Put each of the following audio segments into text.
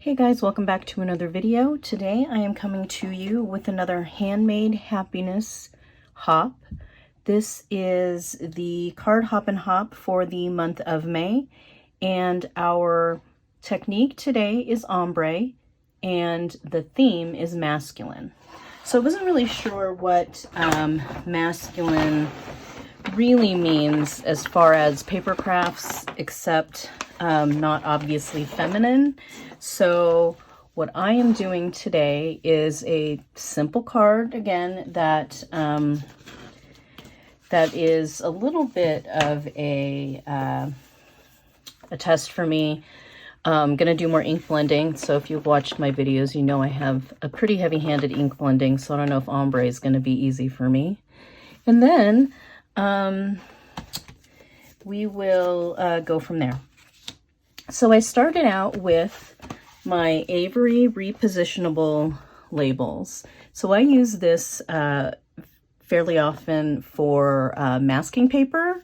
Hey guys, welcome back to another video. Today I am coming to you with another handmade happiness hop. This is the card hop and hop for the month of May, and our technique today is ombre and the theme is masculine. So I wasn't really sure what masculine really means as far as paper crafts, except not obviously feminine. So what I am doing today is a simple card, again, that is a little bit of a test for me. I'm going to do more ink blending, so if you've watched my videos, you know I have a pretty heavy-handed ink blending, so I don't know if ombre is going to be easy for me. And then we will go from there. So I started out with my Avery repositionable labels. So I use this fairly often for masking paper.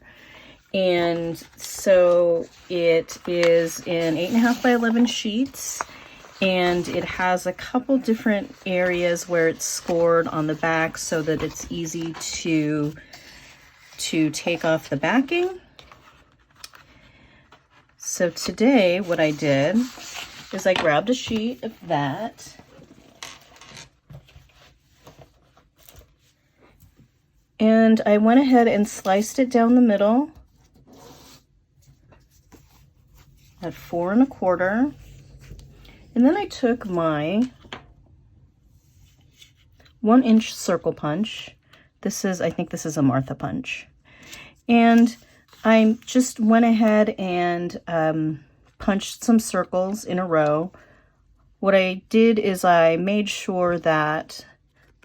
And so it is in 8.5 by 11 sheets, and it has a couple different areas where it's scored on the back so that it's easy to take off the backing. So today what I did is I grabbed a sheet of that, and I went ahead and sliced it down the middle at 4 1/4. And then I took my 1-inch circle punch. I think this is a Martha punch. And I just went ahead and punched some circles in a row. What I did is I made sure that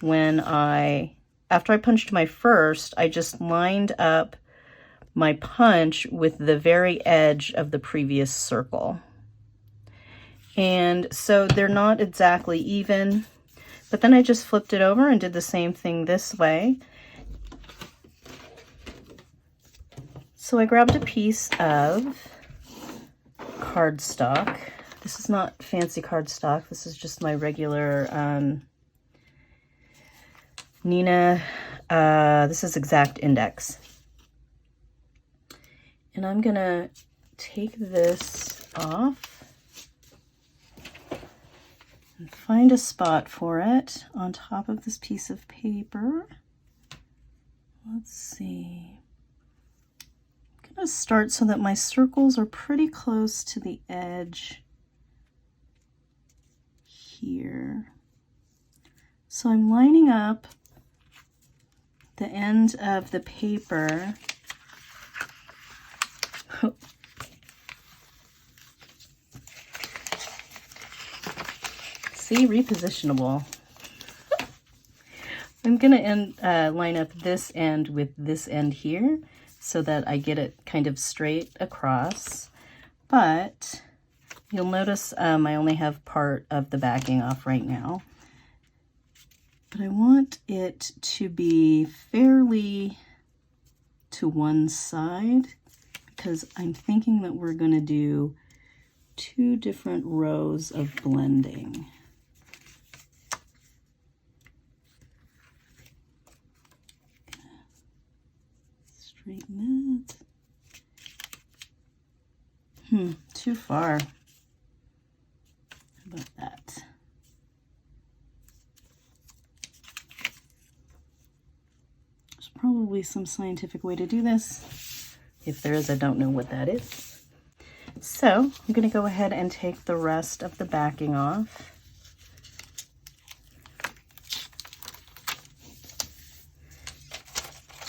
after I punched my first, I just lined up my punch with the very edge of the previous circle. And so they're not exactly even, but then I just flipped it over and did the same thing this way. So I grabbed a piece of cardstock. This is not fancy cardstock. This is just my regular Nina. This is Exact Index. And I'm gonna take this off and find a spot for it on top of this piece of paper. Let's see. I'm gonna start so that my circles are pretty close to the edge here. So I'm lining up the end of the paper. See, repositionable. I'm gonna line up this end with this end here so that I get it kind of straight across. But you'll notice I only have part of the backing off right now. But I want it to be fairly to one side, because I'm thinking that we're going to do 2 different rows of blending. Straighten that. Too far. How about that? There's probably some scientific way to do this. If there is, I don't know what that is. So I'm going to go ahead and take the rest of the backing off.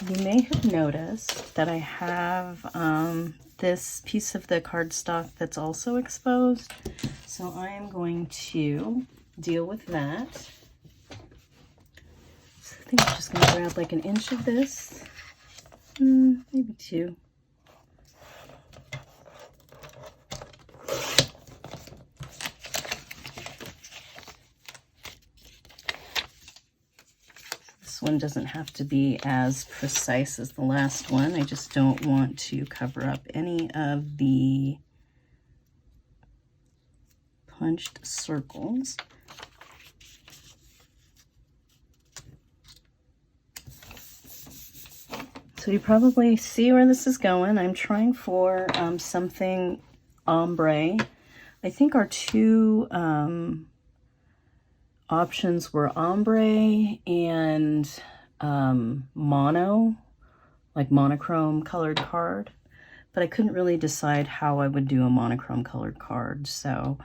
You may have noticed that I have this piece of the cardstock that's also exposed. So I am going to deal with that. So I think I'm just going to grab like 1 inch of this, maybe 2. This one doesn't have to be as precise as the last one. I just don't want to cover up any of the punched circles. So you probably see where this is going. I'm trying for something ombre. I think our two options were ombre and mono, like monochrome colored card. But I couldn't really decide how I would do a monochrome colored card. So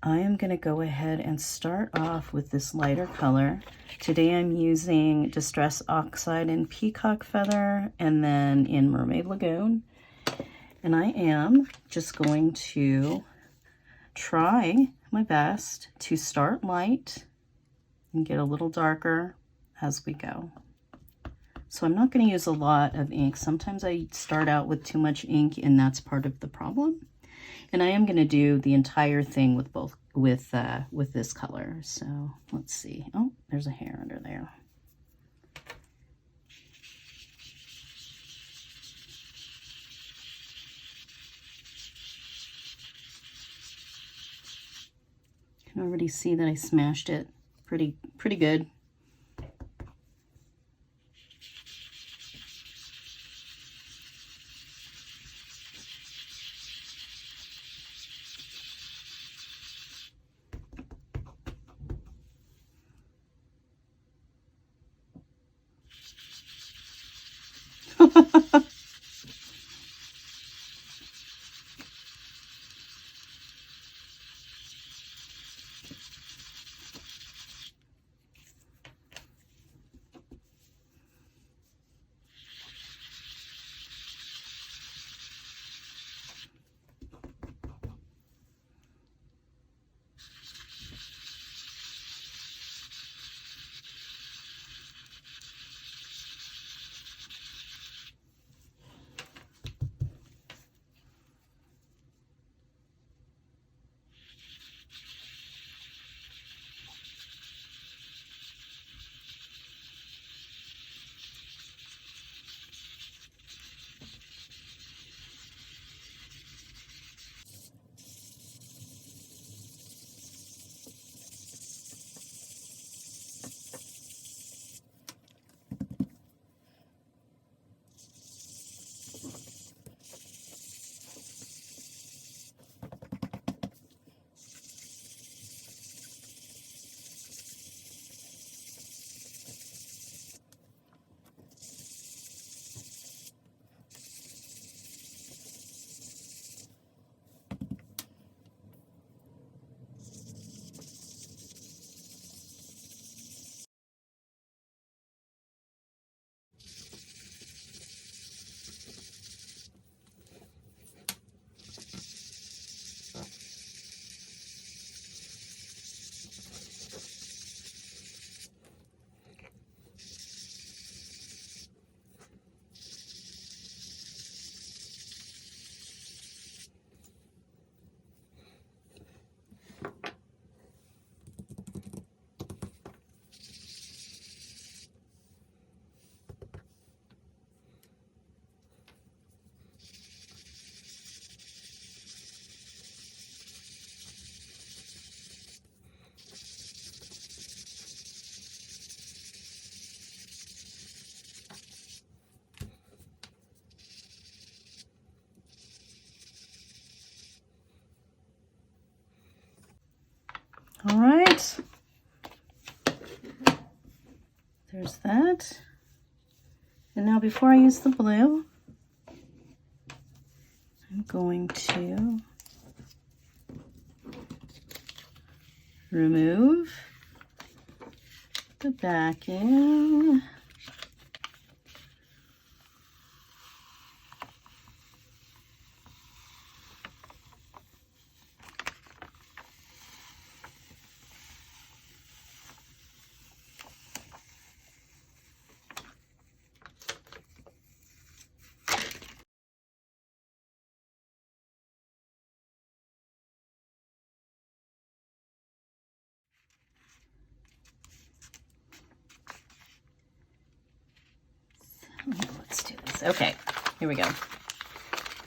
I am going to go ahead and start off with this lighter color. Today I'm using Distress Oxide in Peacock Feather and then in Mermaid Lagoon. And I am just going to try my best to start light and get a little darker as we go. So I'm not going to use a lot of ink. Sometimes I start out with too much ink and that's part of the problem. And I am going to do the entire thing with both with this color. So let's see. Oh, there's a hair under there. You can already see that I smashed it pretty good. All right, there's that. And now before I use the blue, I'm going to remove the backing. Let's do this. Okay, here we go. I'm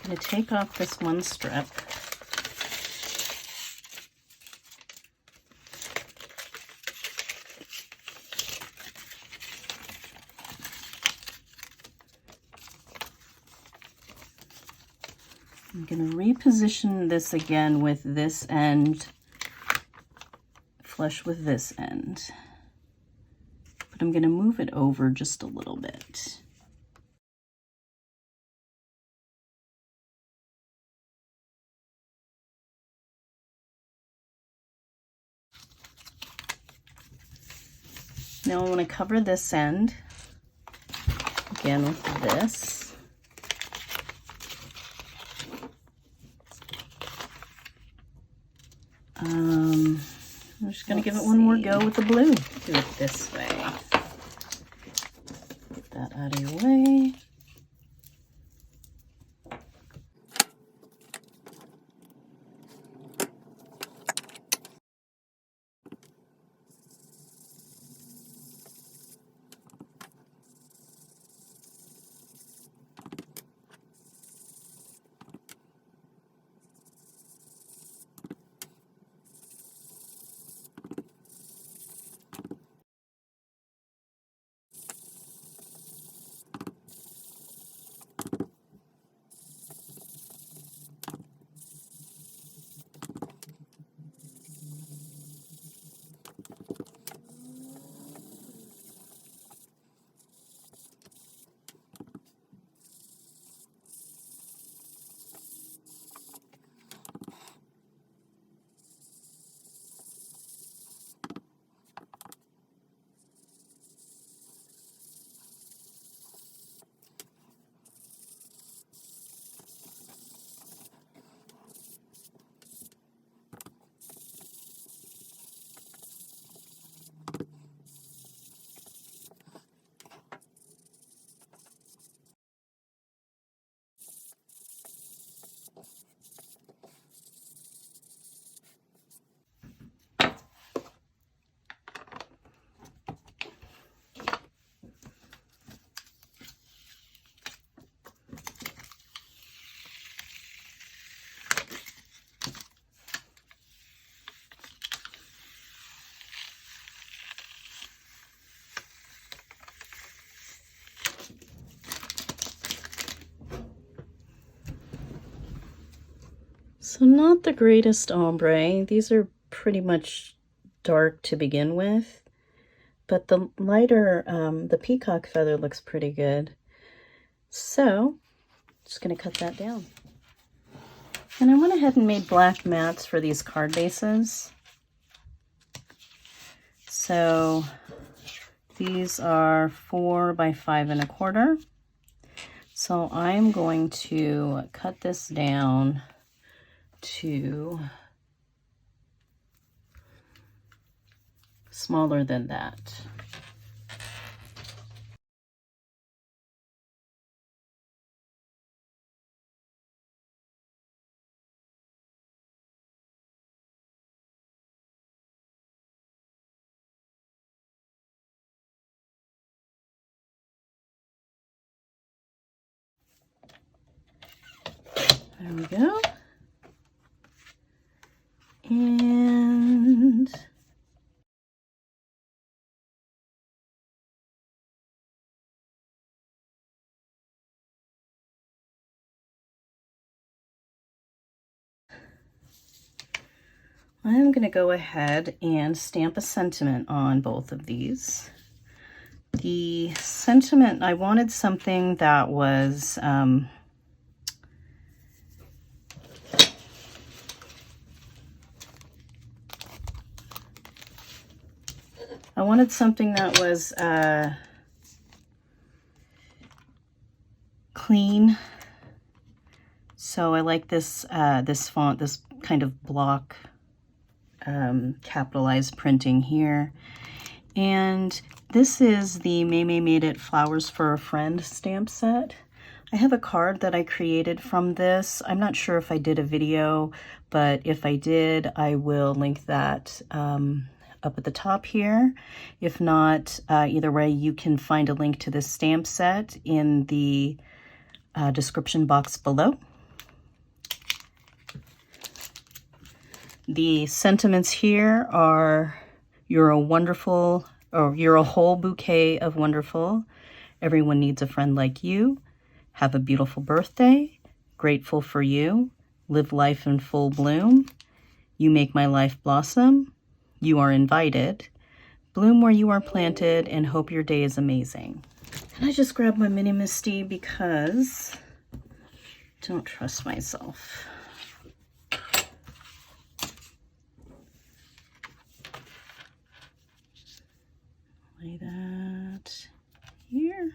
going to take off this one strip. I'm going to reposition this again with this end flush with this end. But I'm going to move it over just a little bit. Now I want to cover this end again with this. I'm just going to give it one more go with the blue. Do it this way. Get that out of your way. So not the greatest ombre. These are pretty much dark to begin with, but the lighter, the peacock feather looks pretty good. So just gonna cut that down. And I went ahead and made black mats for these card bases. So these are 4 by 5 1/4. So I'm going to cut this down to smaller than that. There we go. And I'm going to go ahead and stamp a sentiment on both of these. The sentiment, I wanted something that was clean. So I like this this font, this kind of block capitalized printing here. And this is the Maymay Made It Flowers for a Friend stamp set. I have a card that I created from this. I'm not sure if I did a video, but if I did, I will link that up at the top here. If not, either way, you can find a link to this stamp set in the description box below. The sentiments here are, you're a wonderful, or you're a whole bouquet of wonderful. Everyone needs a friend like you. Have a beautiful birthday. Grateful for you. Live life in full bloom. You make my life blossom. You are invited. Bloom where you are planted, and hope your day is amazing. And I just grabbed my Mini Misty because I don't trust myself. Lay that here.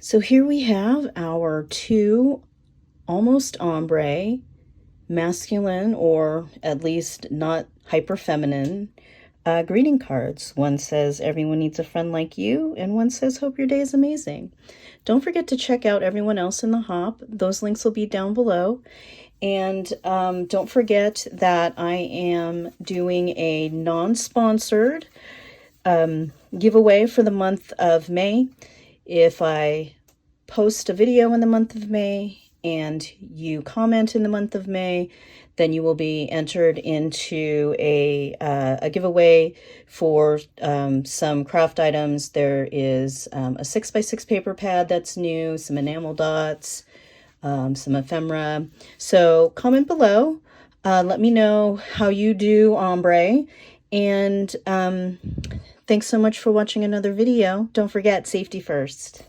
So here we have our two almost ombre, masculine, or at least not hyper feminine greeting cards. One says, everyone needs a friend like you, and one says, hope your day is amazing. Don't forget to check out everyone else in the hop. Those links will be down below. And don't forget that I am doing a non-sponsored giveaway for the month of May. If I post a video in the month of May and you comment in the month of May, then you will be entered into a giveaway for some craft items. There is a 6x6 paper pad that's new, some enamel dots, some ephemera. So comment below. Let me know how you do ombre. And thanks so much for watching another video. Don't forget, safety first.